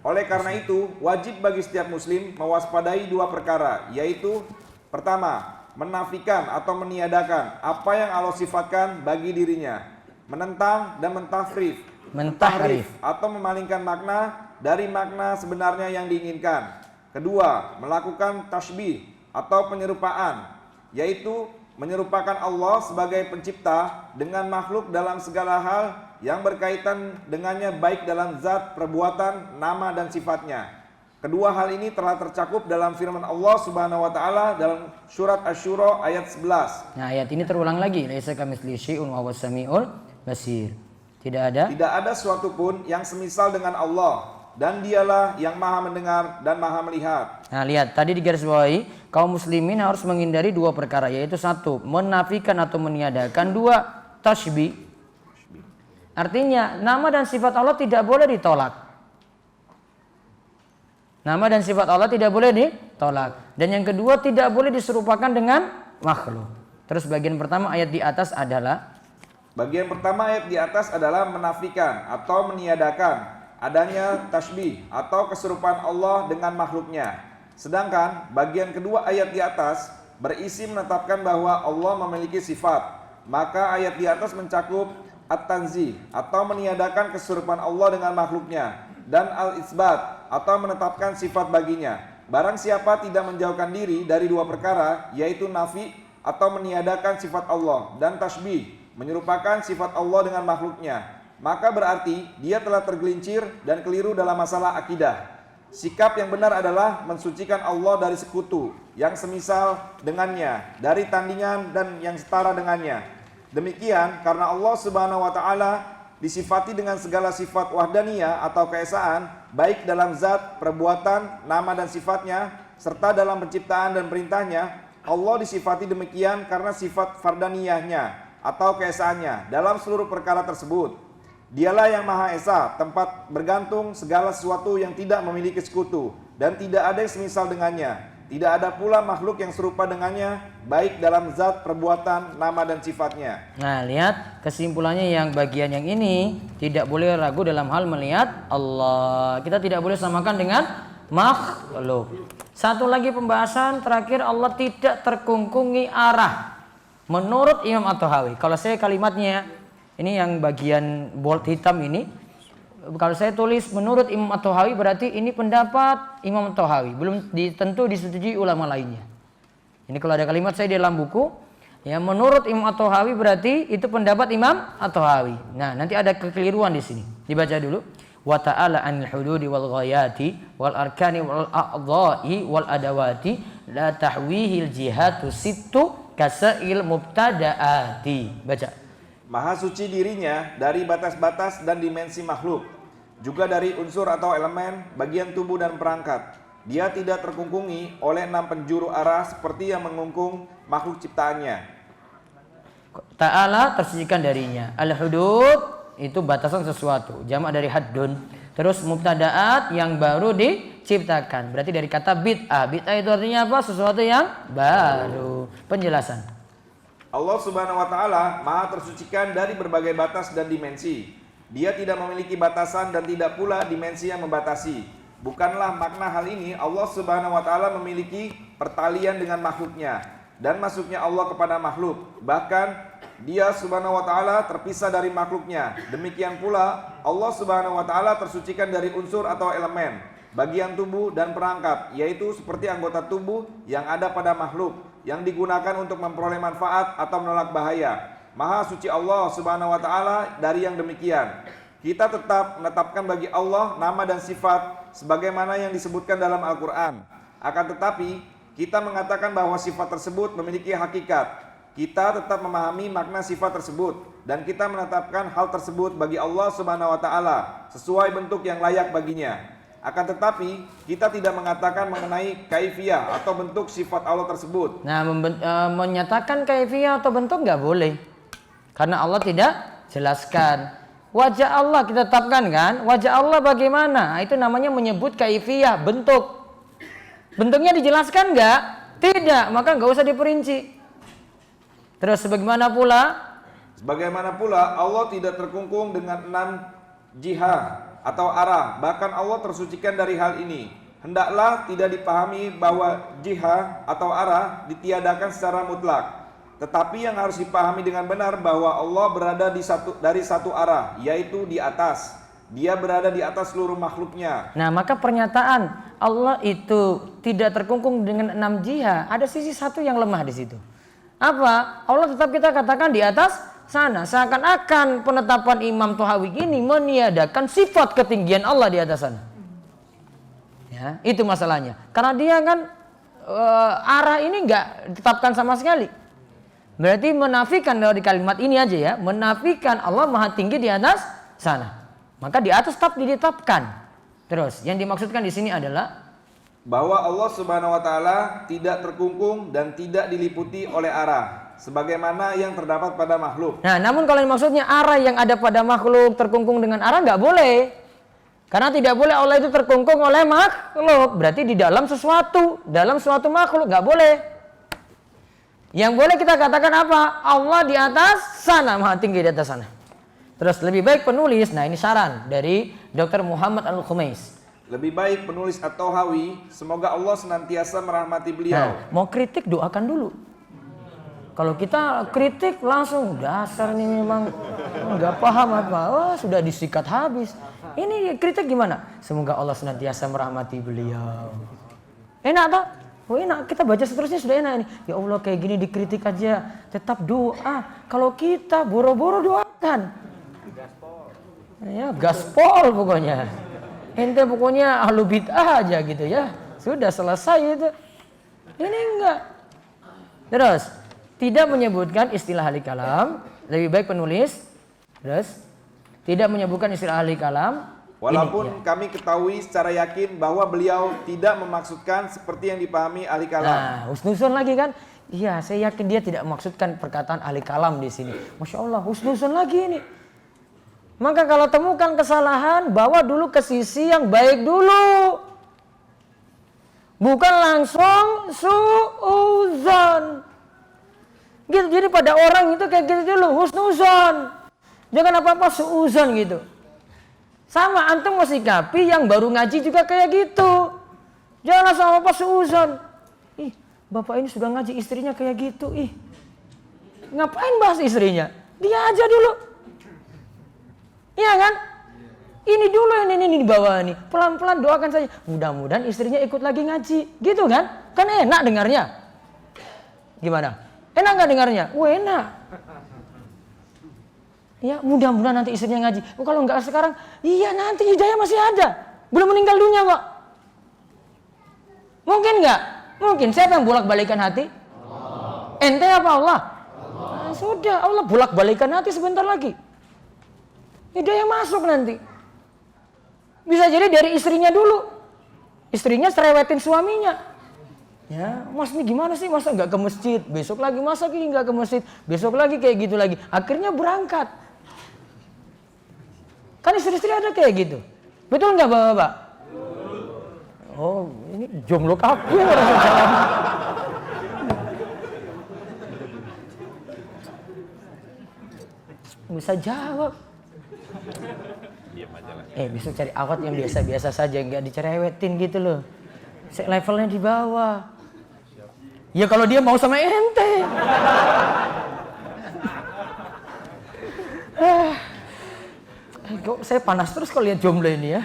Oleh karena itu, wajib bagi setiap muslim mewaspadai dua perkara, yaitu pertama, menafikan atau meniadakan apa yang Allah sifatkan bagi dirinya, menentang dan mentahrif atau memalingkan makna dari makna sebenarnya yang diinginkan. Kedua, melakukan tasbih atau penyerupaan, yaitu menyerupakan Allah sebagai pencipta dengan makhluk dalam segala hal yang berkaitan dengannya, baik dalam zat, perbuatan, nama dan sifatnya. Kedua hal ini telah tercakup dalam firman Allah Subhanahu wa taala dalam surat Asy-Syura ayat 11. Nah, ayat ini terulang lagi, laisa kamitslihi syai'un wa huwas samiul basir. Tidak ada sesuatu pun yang semisal dengan Allah, dan dialah yang maha mendengar dan maha melihat. Nah, lihat tadi di garis bawahi, kaum muslimin harus menghindari dua perkara, yaitu satu, menafikan atau meniadakan, dua, tasbih. Artinya nama dan sifat Allah tidak boleh ditolak. Nama dan sifat Allah tidak boleh ditolak. Dan yang kedua, tidak boleh diserupakan dengan makhluk. Terus bagian pertama ayat di atas adalah Bagian pertama ayat di atas adalah menafikan atau meniadakan adanya tasbih atau keserupaan Allah dengan makhluknya. Sedangkan bagian kedua ayat di atas berisi menetapkan bahwa Allah memiliki sifat. Maka ayat di atas mencakup at-tanzih atau meniadakan keserupaan Allah dengan makhluknya, dan al-isbat atau menetapkan sifat baginya. Barang siapa tidak menjauhkan diri dari dua perkara, yaitu nafi atau meniadakan sifat Allah, dan tasbih menyerupakan sifat Allah dengan makhluknya, maka berarti dia telah tergelincir dan keliru dalam masalah akidah. Sikap yang benar adalah mensucikan Allah dari sekutu yang semisal dengannya, dari tandingan dan yang setara dengannya. Demikian karena Allah Subhanahu wa taala disifati dengan segala sifat wahdaniyah atau keesaan, baik dalam zat, perbuatan, nama dan sifatnya, serta dalam penciptaan dan perintahnya. Allah disifati demikian karena sifat fardaniyahnya atau keesaannya dalam seluruh perkara tersebut. Dialah yang Maha Esa, tempat bergantung segala sesuatu yang tidak memiliki sekutu, dan tidak ada yang semisal dengannya. Tidak ada pula makhluk yang serupa dengannya, baik dalam zat, perbuatan, nama dan sifatnya. Nah, lihat kesimpulannya yang bagian yang ini tidak boleh ragu dalam hal melihat Allah. Kita tidak boleh samakan dengan makhluk. Satu lagi pembahasan terakhir, Allah tidak terkungkungi arah. Menurut Imam At-Tahawi, kalau saya kalimatnya ini yang bagian bold hitam ini, kalau saya tulis menurut Imam At-Tahawi berarti ini pendapat Imam At-Tahawi, belum tentu disetujui ulama lainnya. Ini kalau ada kalimat saya di dalam buku, ya menurut Imam At-Tahawi berarti itu pendapat Imam At-Tahawi. Nah, nanti ada kekeliruan di sini. Dibaca dulu. Wa ta'ala 'anil hududi wal ghayati wal arkani wal a'dha'i wal adawati la tahwihil jihatu sittu kasail mubtada'ati. Baca. Maha suci dirinya dari batas-batas dan dimensi makhluk, juga dari unsur atau elemen, bagian tubuh dan perangkat. Dia tidak terkungkungi oleh 6 penjuru arah seperti yang mengungkung makhluk ciptaannya. Ta'ala tersucikan darinya. Al-hudud itu batasan sesuatu, jamak dari haddun. Terus mubtada'at yang baru diciptakan, berarti dari kata bid'ah. Bid'ah itu artinya apa? Sesuatu yang baru. Penjelasan. Allah Subhanahu wa taala Maha tersucikan dari berbagai batas dan dimensi. Dia tidak memiliki batasan dan tidak pula dimensi yang membatasi. Bukanlah makna hal ini Allah Subhanahu wa taala memiliki pertalian dengan makhluknya dan masuknya Allah kepada makhluk. Bahkan Dia Subhanahu wa taala terpisah dari makhluknya. Demikian pula Allah Subhanahu wa taala tersucikan dari unsur atau elemen, bagian tubuh dan perangkat, yaitu seperti anggota tubuh yang ada pada makhluk yang digunakan untuk memperoleh manfaat atau menolak bahaya. Maha suci Allah Subhanahu wa taala dari yang demikian. Kita tetap menetapkan bagi Allah nama dan sifat sebagaimana yang disebutkan dalam Al-Qur'an. Akan tetapi, kita mengatakan bahwa sifat tersebut memiliki hakikat. Kita tetap memahami makna sifat tersebut dan kita menetapkan hal tersebut bagi Allah Subhanahu wa taala sesuai bentuk yang layak baginya. Akan tetapi kita tidak mengatakan mengenai kaifiyah atau bentuk sifat Allah tersebut. Nah, menyatakan kaifiyah atau bentuk nggak boleh, karena Allah tidak jelaskan. Wajah Allah kita tetapkan kan? Wajah Allah bagaimana? Itu namanya menyebut kaifiyah, bentuk. Bentuknya dijelaskan nggak? Tidak, maka nggak usah diperinci. Terus sebagaimana pula Allah tidak terkungkung dengan 6 jihah atau arah. Bahkan Allah tersucikan dari hal ini. Hendaklah tidak dipahami bahwa jihah atau arah ditiadakan secara mutlak. Tetapi yang harus dipahami dengan benar bahwa Allah berada dari satu arah, yaitu di atas. Dia berada di atas seluruh makhluknya. Nah, maka pernyataan Allah itu tidak terkungkung dengan 6 jihah, ada sisi satu yang lemah di situ. Apa? Allah tetap kita katakan di atas sana. Seakan-akan penetapan Imam Tahawi ini meniadakan sifat ketinggian Allah di atas sana. Ya, itu masalahnya. Karena dia kan arah ini enggak ditetapkan sama sekali. Berarti menafikan dari kalimat ini aja ya, menafikan Allah maha tinggi di atas sana. Maka di atas tetap ditetapkan. Terus yang dimaksudkan di sini adalah bahwa Allah Subhanahu wa taala tidak terkungkung dan tidak diliputi oleh arah sebagaimana yang terdapat pada makhluk. Nah, namun kalau maksudnya arah yang ada pada makhluk terkungkung dengan arah nggak boleh. Karena tidak boleh Allah itu terkungkung oleh makhluk. Berarti di dalam suatu makhluk nggak boleh. Yang boleh kita katakan apa? Allah di atas sana, maha tinggi di atas sana. Terus lebih baik penulis, nah ini saran dari Dr. Muhammad Al-Khumais. Lebih baik penulis At-Tahawi, semoga Allah senantiasa merahmati beliau. Nah, mau kritik doakan dulu. Kalau kita kritik langsung dasar nih memang nggak paham apa, oh sudah disikat habis. Ini kritik gimana? Semoga Allah senantiasa merahmati beliau. Enak tak? Oh enak, kita baca seterusnya sudah enak ini. Ya Allah kayak gini dikritik aja, tetap doa. Kalau kita boro-boro doakan. Ya gaspol pokoknya. Ente pokoknya ahlu bid'ah aja gitu ya. Sudah selesai itu. Ini enggak. Terus, tidak menyebutkan istilah ahli kalam. Lebih baik penulis. Terus, tidak menyebutkan istilah ahli kalam. Walaupun kami ketahui secara yakin bahwa beliau tidak memaksudkan seperti yang dipahami ahli kalam. Nah, husnuzon lagi kan? Iya, saya yakin dia tidak memaksudkan perkataan ahli kalam di sini. Masya Allah, husnuzon lagi ini. Maka kalau temukan kesalahan, bawa dulu ke sisi yang baik dulu. Bukan langsung suuzon. Gitu, jadi pada orang itu kayak gitu dulu, husnuzon. Jangan apa-apa suuzon gitu. Sama antum mau sikapi yang baru ngaji juga kayak gitu. Jangan langsung apa suuzon. Ih, bapak ini sudah ngaji istrinya kayak gitu. Ih, ngapain bahas istrinya? Dia aja dulu. Iya kan? Ini dulu ini di bawah nih. Pelan-pelan doakan saja. Mudah-mudahan istrinya ikut lagi ngaji. Gitu kan? Kan enak dengarnya. Gimana? Enak nggak dengarnya? Wah enak. Ya mudah-mudahan nanti istrinya ngaji. Oh, kalau nggak sekarang, iya nanti hidayah masih ada. Belum meninggal dunia kok. Mungkin nggak? Mungkin. Siapa yang bolak-balikan hati? Allah. Ente apa Allah? Nah, sudah Allah bolak-balikan hati sebentar lagi. Hidayah masuk nanti. Bisa jadi dari istrinya dulu. Istrinya cerewetin suaminya. Ya, mas ini gimana sih masa nggak ke masjid? Besok lagi masa ini nggak ke masjid? Besok lagi kayak gitu lagi. Akhirnya berangkat. Kan istri-istri ada kayak gitu. Betul nggak bapak-bapak? Oh, ini jomblo kabeh rasa jalan. Bisa jawab. Besok cari awat yang biasa-biasa saja, nggak dicerewetin gitu loh. Levelnya di bawah. Ya kalau dia mau sama ente. Kok saya panas terus kalau lihat jomblo ini ya.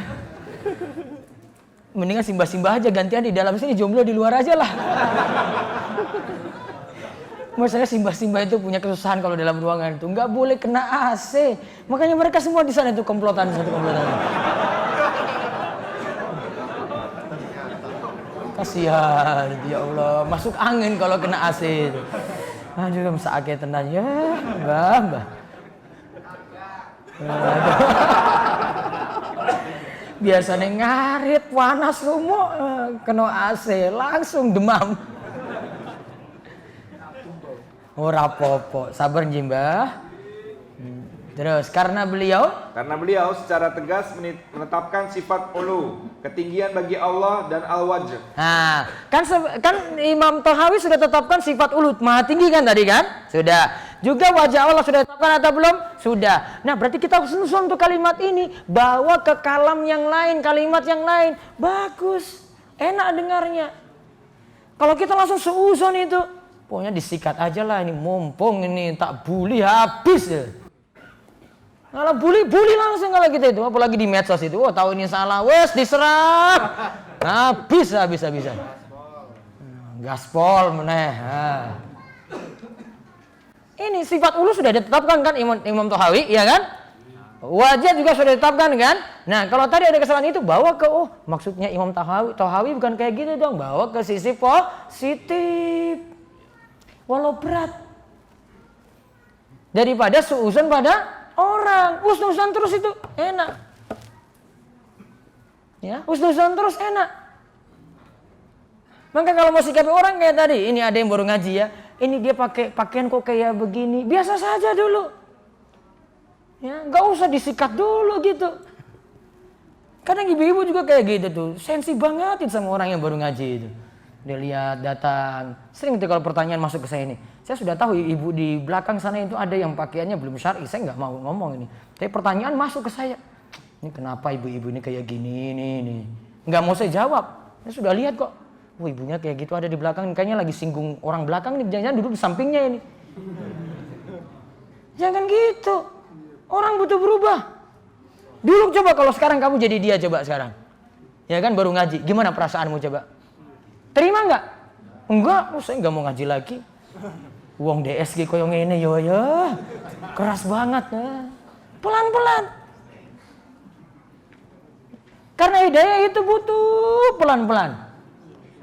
Mendingan simbah-simbah aja, gantian di dalam sini, jomblo di luar aja lah. Maksudnya simbah-simbah itu punya kesusahan kalau dalam ruangan itu. Nggak boleh kena AC. Makanya mereka semua di sana itu komplotan, satu komplotan. Kasihan, ya Allah, masuk angin kalau kena AC itu. Aduh, sakit tenan ya, mbah. Biasanya ngarit, panas semua, kena AC langsung demam. Ora apa-apa, sabar Mbah. Terus karena beliau secara tegas menetapkan sifat ulu, ketinggian bagi Allah dan al-wajh. Nah, kan Imam Tahawi sudah tetapkan sifat ulu, maha tinggi kan tadi kan? Sudah. Juga wajah Allah sudah tetapkan atau belum? Sudah. Nah, berarti kita harus susun untuk kalimat ini, bawa ke kalam yang lain, kalimat yang lain. Bagus. Enak dengarnya. Kalau kita langsung seuzon itu, pokoknya disikat aja lah ini, mumpung ini tak bully habis ya. Kalau bully langsung kalau kita itu, apalagi di medsos itu, oh tahu ini salah, wes diserap, habis. Gaspol meneh. Ini sifat ulu sudah ditetapkan kan Imam Tahawi, ya kan? Wajah juga sudah ditetapkan kan? Nah kalau tadi ada kesalahan itu, bawa ke, maksudnya Imam Tahawi bukan kayak gitu dong, bawa ke sisi positif, walau berat, daripada suuzon pada orang. Husnuzon terus itu enak. Ya, husnuzon terus enak. Maka kalau mau sikapi orang kayak tadi, ini ada yang baru ngaji ya, ini dia pakai pakaian kok kayak begini, biasa saja dulu. Ya, nggak usah disikat dulu gitu. Kadang ibu-ibu juga kayak gitu tuh, sensi banget sama orang yang baru ngaji itu. Dia lihat, datang. Sering itu kalau pertanyaan masuk ke saya ini. Saya sudah tahu ibu di belakang sana itu ada yang pakaiannya belum syar'i. Saya nggak mau ngomong ini. Tapi pertanyaan masuk ke saya. Ini kenapa ibu-ibu ini kayak gini, ini. Nggak mau saya jawab. Saya sudah lihat kok. Wah, ibunya kayak gitu ada di belakang. Kayaknya lagi singgung orang belakang nih. Jangan-jangan duduk di sampingnya ini. Jangan gitu. Orang butuh berubah. Dulu coba kalau sekarang kamu jadi dia coba sekarang. Ya kan baru ngaji. Gimana perasaanmu coba? Terima nggak? Enggak, saya nggak mau ngaji lagi. Uang DSG koyong ini ya. Keras banget ya. Pelan-pelan. Karena hidayah itu butuh pelan-pelan.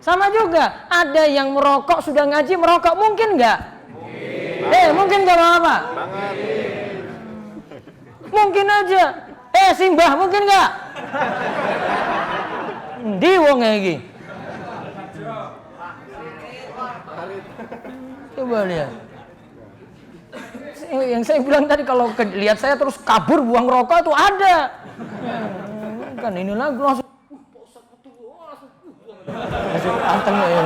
Sama juga, ada yang merokok sudah ngaji merokok mungkin nggak? Mungkin nggak apa-apa? Mungkin aja. Simbah mungkin nggak? Di wong lagi. Coba lihat. Yang saya bilang tadi kalau lihat saya terus kabur buang rokok tuh ada. Kan ini lagu langsung anteng ya.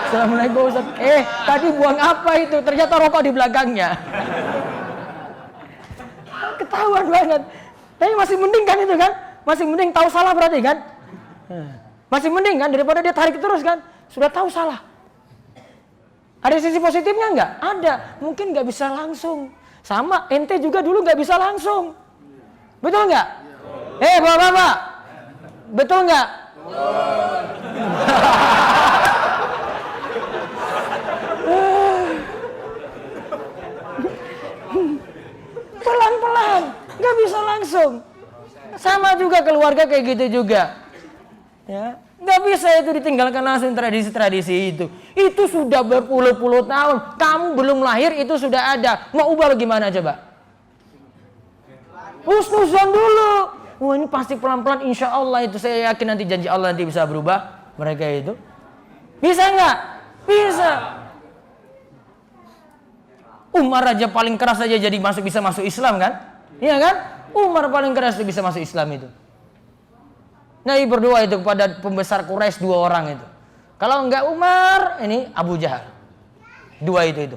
Assalamualaikum Ustaz. Tadi buang apa itu? Ternyata rokok di belakangnya. Ketahuan banget. Tapi masih mending kan itu kan? Masih mending tahu salah berarti kan? Masih mending kan daripada dia tarik terus kan? Sudah tahu salah. Ada sisi positifnya nggak? Ada. Mungkin nggak bisa langsung. Sama ente juga dulu nggak bisa langsung. Betul nggak? Bapak-bapak. Betul nggak? Pelan-pelan. Nggak bisa langsung. Sama juga keluarga kayak gitu juga. Ya. Nggak bisa itu ditinggalkan langsung tradisi-tradisi itu. Itu sudah berpuluh-puluh tahun. Kamu belum lahir itu sudah ada. Mau ubah gimana coba? Husnuzon dulu. Wah ini pasti pelan-pelan insya Allah itu. Saya yakin nanti janji Allah nanti bisa berubah. Mereka itu. Bisa nggak? Bisa. Umar aja paling keras aja jadi bisa masuk Islam kan? Iya kan? Umar paling keras bisa masuk Islam itu. Nabi berdoa itu kepada pembesar Quraisy 2 orang itu. Kalau enggak Umar, ini Abu Jahal. 2 itu.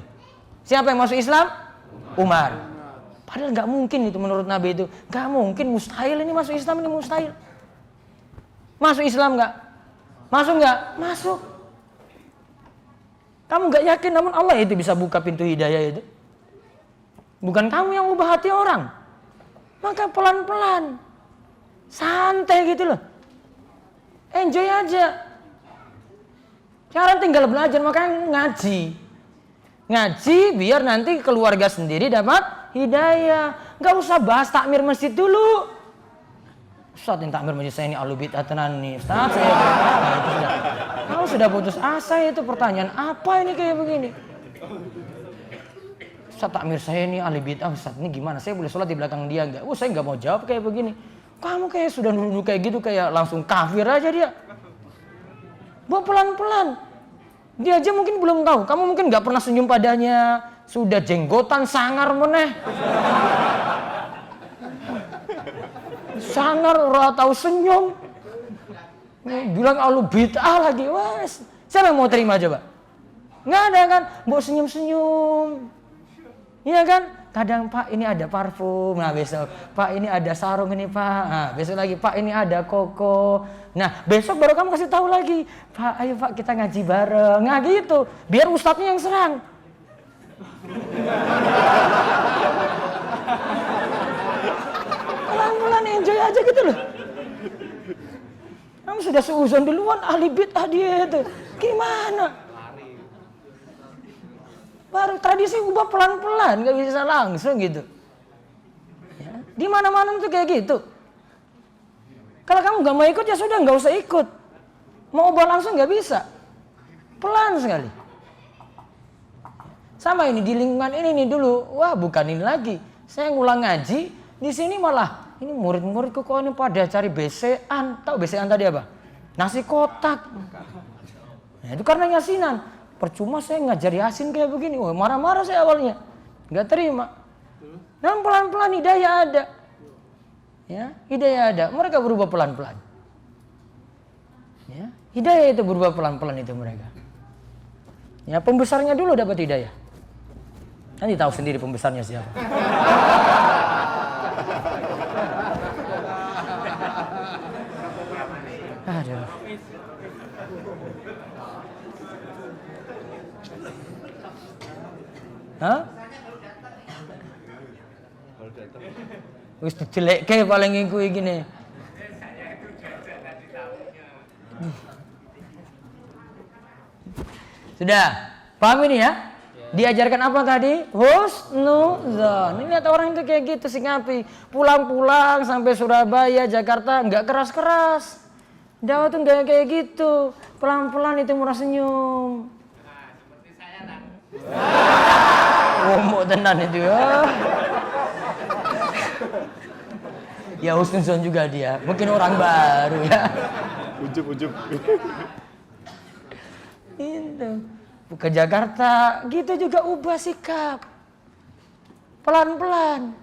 Siapa yang masuk Islam? Umar. Padahal enggak mungkin itu menurut Nabi itu. Enggak mungkin, mustahil ini masuk Islam, ini mustahil. Masuk Islam enggak? Masuk enggak? Masuk. Kamu enggak yakin namun Allah itu bisa buka pintu hidayah itu. Bukan kamu yang ubah hati orang. Maka pelan-pelan. Santai gitu loh. Enjoy aja. Sekarang tinggal belajar, makanya ngaji. Ngaji biar nanti keluarga sendiri dapat hidayah. Gak usah bahas takmir masjid dulu. Ustaz yang takmir masjid saya ini ahlu bid'ah tenan nih. Ustaz saya kamu sudah putus asa itu pertanyaan. Apa ini kayak begini? Ustaz takmir saya ini ahli bid'ah. Ustaz ini gimana? Saya boleh sholat di belakang dia enggak? Saya enggak mau jawab kayak begini. Kamu kayak sudah nuduh kayak gitu kayak langsung kafir aja dia. Bawa pelan-pelan. Dia aja mungkin belum tahu. Kamu mungkin nggak pernah senyum padanya. Sudah jenggotan sangar meneh. Sangar ora tahu senyum. Bilang alu bid'ah lagi. Wes. Siapa yang mau terima coba? Nggak ada kan? Bawa senyum-senyum. Iya kan? Kadang Pak ini ada parfum, nah besok Pak ini ada sarung ini Pak, nah besok lagi Pak ini ada koko, nah besok baru kamu kasih tahu lagi Pak ayo Pak kita ngaji bareng, nah gitu biar ustadznya yang serang. Pelan-pelan enjoy aja gitu loh. Kamu sudah seuzon duluan ahli bid'ah dia itu, gimana? Baru tradisi ubah pelan-pelan, nggak bisa langsung gitu. Ya, di mana-mana tuh kayak gitu. Kalau kamu nggak mau ikut ya sudah nggak usah ikut. Mau ubah langsung nggak bisa, pelan sekali. Sama ini di lingkungan ini nih dulu, wah bukan ini lagi. Saya ngulang ngaji di sini malah ini murid-muridku kok ini pada cari BC-an. Tahu BC-an tadi apa? Nasi kotak. Nah, itu karena yasinan. Percuma saya ngajar yasin kayak begini. Wah, marah-marah saya awalnya. Nggak terima. Dan pelan-pelan hidayah ada. Ya, hidayah ada. Mereka berubah pelan-pelan. Ya, Hidayah itu berubah pelan-pelan itu mereka. Ya, pembesarnya dulu dapat hidayah. Nanti tahu sendiri pembesarnya siapa. Aduh. Hah? Wis dijelek kayak paling iku gini. Sudah, paham ini ya? Diajarkan apa tadi? Husnuzon. Ini lihat orang itu kayak gitu sih ngapi. Pulang-pulang sampai Surabaya, Jakarta nggak keras-keras. Dakwah tuh nggak kayak gitu. Pelan-pelan itu murah senyum. Seperti saya lah. Ngomong tenan itu ya. Ya husnuzon juga dia. Mungkin orang baru ya. Ujub-ujub. Itu. Ke Jakarta, gitu juga ubah sikap. Pelan-pelan.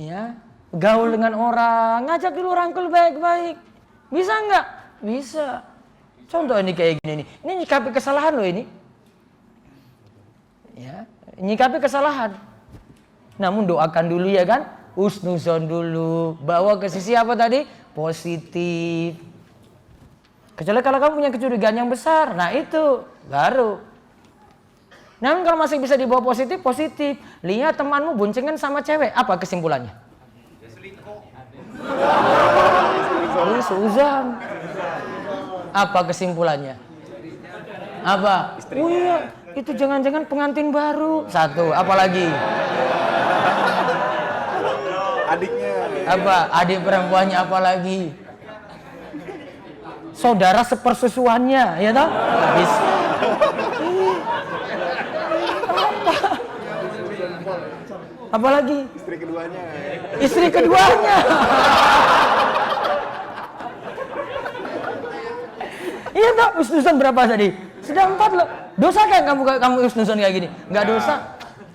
Ya, gaul dengan orang, ngajak dulu rangkul baik-baik. Bisa nggak? Bisa. Contoh ini kayak gini nih. Ini nyikapi kesalahan loh ini. Ya, nyikapi kesalahan. Namun doakan dulu ya kan? Husnuzon dulu. Bawa ke sisi apa tadi? Positif. Kecuali kalau kamu punya kecurigaan yang besar, nah itu baru. Namun kalau masih bisa dibawa positif, positif. Lihat temanmu boncengan sama cewek, apa kesimpulannya? Ya selingkuh. Suzan. Apa kesimpulannya? Apa? Oh iya, itu jangan-jangan pengantin baru. Satu, apalagi? Adiknya. Apa? Adik perempuannya apalagi? Saudara sepersusuannya, ya toh? Habis. Apalagi? Istri keduanya. Istri keduanya. Iya toh, husnuzon berapa tadi? Sudah 4 loh. Dosa kan kamu husnuzon kayak gini? Enggak dosa.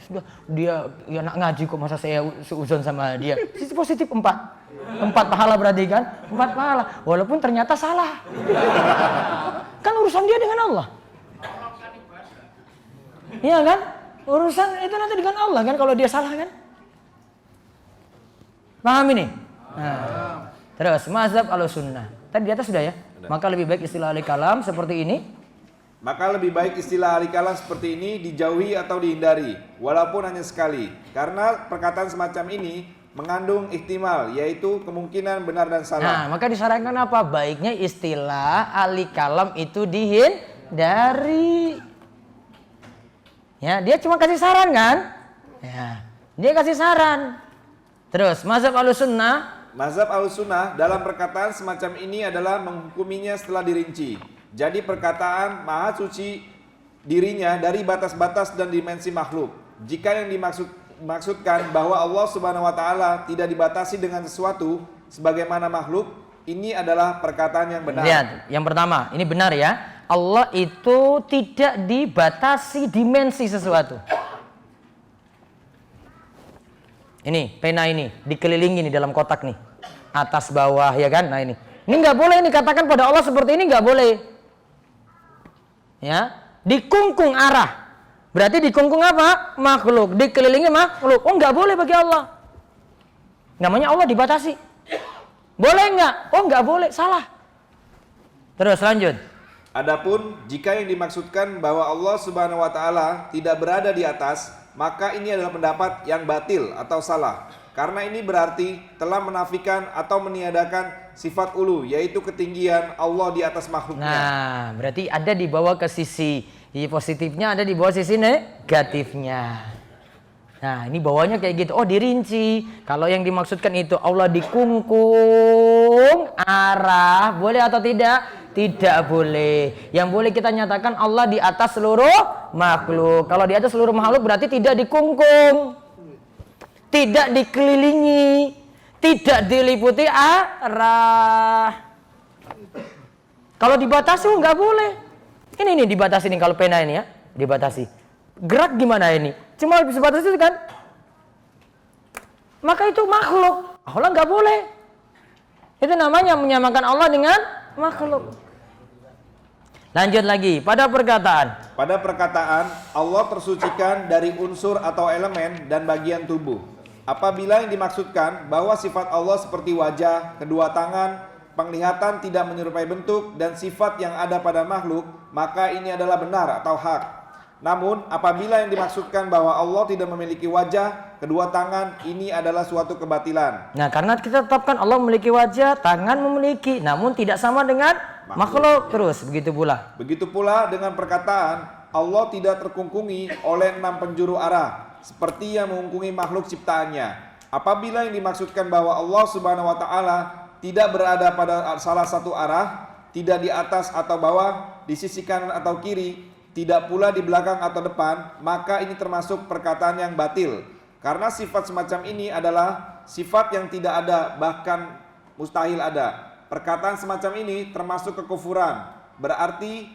Sudah dia ya nak ngaji kok masa saya seuzon sama dia. Sisi positif 4 pahala berarti kan? 4 pahala. Walaupun ternyata salah. Kan urusan dia dengan Allah. Iya kan? Urusan itu nanti dengan Allah kan kalau dia salah kan? Paham ini? Nah, terus mazhab Ahlussunnah. Tadi di atas sudah ya? Maka lebih baik istilah ahli kalam seperti ini. Maka lebih baik istilah ahli kalam seperti ini dijauhi atau dihindari, walaupun hanya sekali. Karena perkataan semacam ini mengandung ihtimal, yaitu kemungkinan benar dan salah. Nah, maka disarankan apa? Baiknya istilah ahli kalam itu dihindari. Ya, dia cuma kasih saran kan? Ya, dia kasih saran. Terus, mazhab Ahlussunnah. Mazhab Ahlussunnah dalam perkataan semacam ini adalah menghukuminya setelah dirinci. Jadi perkataan maha suci dirinya dari batas-batas dan dimensi makhluk. Jika yang dimaksudkan bahwa Allah Subhanahu wa taala tidak dibatasi dengan sesuatu sebagaimana makhluk, ini adalah perkataan yang benar. Lihat, yang pertama, ini benar ya. Allah itu tidak dibatasi dimensi sesuatu. Ini pena ini dikelilingi nih dalam kotak nih, atas bawah ya kan. Nah ini nggak boleh nih katakan pada Allah seperti ini, nggak boleh. Ya, dikungkung arah. Berarti dikungkung apa? Makhluk. Dikelilingi makhluk. Oh nggak boleh bagi Allah. Namanya Allah dibatasi. Boleh nggak? Oh nggak boleh, salah. Terus lanjut. Adapun jika yang dimaksudkan bahwa Allah Subhanahu wa taala tidak berada di atas, maka ini adalah pendapat yang batil atau salah. Karena ini berarti telah menafikan atau meniadakan sifat ulu, yaitu ketinggian Allah di atas makhluknya. Nah, berarti ada dibawa ke sisi positifnya, ada di bawah sisi negatifnya. Nah, ini bawahnya kayak gitu. Oh, dirinci. Kalau yang dimaksudkan itu Allah dikungkung arah, boleh atau tidak? Tidak boleh. Yang boleh kita nyatakan Allah di atas seluruh makhluk. Kalau di atas seluruh makhluk berarti tidak dikungkung, tidak dikelilingi, tidak diliputi arah. Kalau dibatasi nggak boleh. Ini dibatasi nih kalau pena ini ya, dibatasi. Gerak gimana ini? Cuma sebatas itu kan? Maka itu makhluk. Allah nggak boleh. Itu namanya menyamakan Allah dengan makhluk. Lanjut lagi, pada perkataan. Pada perkataan, Allah tersucikan dari unsur atau elemen dan bagian tubuh. Apabila yang dimaksudkan bahwa sifat Allah seperti wajah, kedua tangan, penglihatan tidak menyerupai bentuk, dan sifat yang ada pada makhluk, maka ini adalah benar atau hak. Namun, apabila yang dimaksudkan bahwa Allah tidak memiliki wajah, kedua tangan, ini adalah suatu kebatilan. Nah, karena kita tetapkan Allah memiliki wajah, tangan memiliki, namun tidak sama dengan makhluk. Terus begitu pula. Begitu pula dengan perkataan, Allah tidak terkungkungi oleh 6 penjuru arah, seperti yang mengungkungi makhluk ciptaannya. Apabila yang dimaksudkan bahwa Allah Subhanahu wa Ta'ala tidak berada pada salah satu arah, tidak di atas atau bawah, di sisi kanan atau kiri, tidak pula di belakang atau depan, maka ini termasuk perkataan yang batil. Karena sifat semacam ini adalah sifat yang tidak ada, bahkan mustahil ada. Perkataan semacam ini termasuk kekufuran, berarti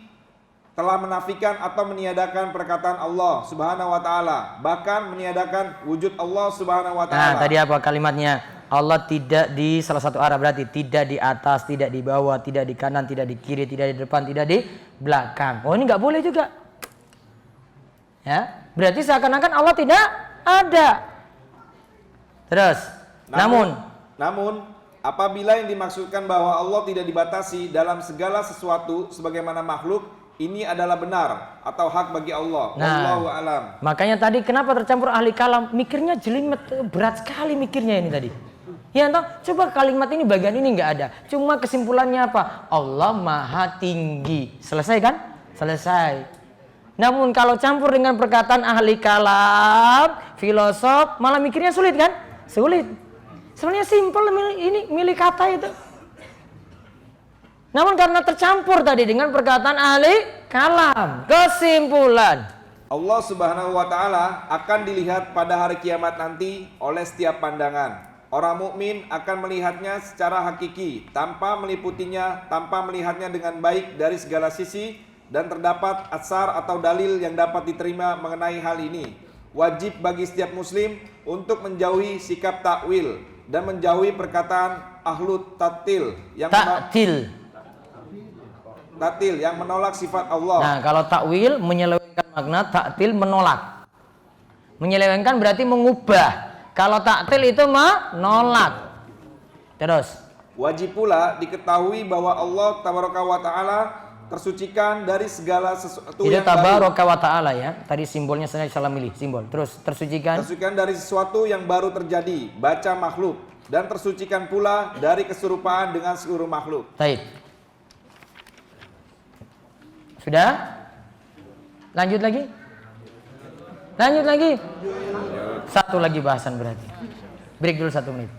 telah menafikan atau meniadakan perkataan Allah Subhanahu wa Ta'ala, bahkan meniadakan wujud Allah Subhanahu wa Nah, Ta'ala. tadi apa kalimatnya? Allah tidak di salah satu arah, berarti tidak di atas, tidak di bawah, tidak di kanan, tidak di kiri, tidak di depan, tidak di belakang. Oh, ini nggak boleh juga. Ya, berarti seakan-akan Allah tidak ada. Terus, namun apabila yang dimaksudkan bahwa Allah tidak dibatasi dalam segala sesuatu sebagaimana makhluk, ini adalah benar atau hak bagi Allah. Wallahu a'lam. Makanya tadi kenapa tercampur ahli kalam? Mikirnya jelimet, berat sekali mikirnya ini tadi. Ya toh, coba kalimat ini bagian ini nggak ada. Cuma kesimpulannya apa? Allah Maha Tinggi. Selesai kan? Selesai. Namun kalau campur dengan perkataan ahli kalam, filosof, malah mikirnya sulit kan? Sulit. Sebenarnya simpel ini milik kata itu. Namun karena tercampur tadi dengan perkataan ahli kalam, kesimpulan Allah Subhanahu wa Ta'ala akan dilihat pada hari kiamat nanti oleh setiap pandangan. Orang mukmin akan melihatnya secara hakiki, tanpa meliputinya, tanpa melihatnya dengan baik dari segala sisi, dan terdapat asar atau dalil yang dapat diterima mengenai hal ini. Wajib bagi setiap muslim untuk menjauhi sikap takwil dan menjauhi perkataan ahlu tatil yang menolak sifat Allah. Nah, kalau takwil menyelewengkan makna, taktil menolak. Menyelewengkan berarti mengubah. Kalau taktil itu menolak. Terus. Wajib pula diketahui bahwa Allah Tabaraka wa Ta'ala tersucikan dari segala sesuatu itu yang Tabaraka wa Ta'ala ya. Tadi simbolnya saya salah milih simbol. Terus tersucikan dari sesuatu yang baru terjadi, baca makhluk, dan tersucikan pula dari keserupaan dengan seluruh makhluk. Baik. Sudah? Lanjut lagi? Lanjut lagi? Satu lagi bahasan berarti. Break dulu 1 menit.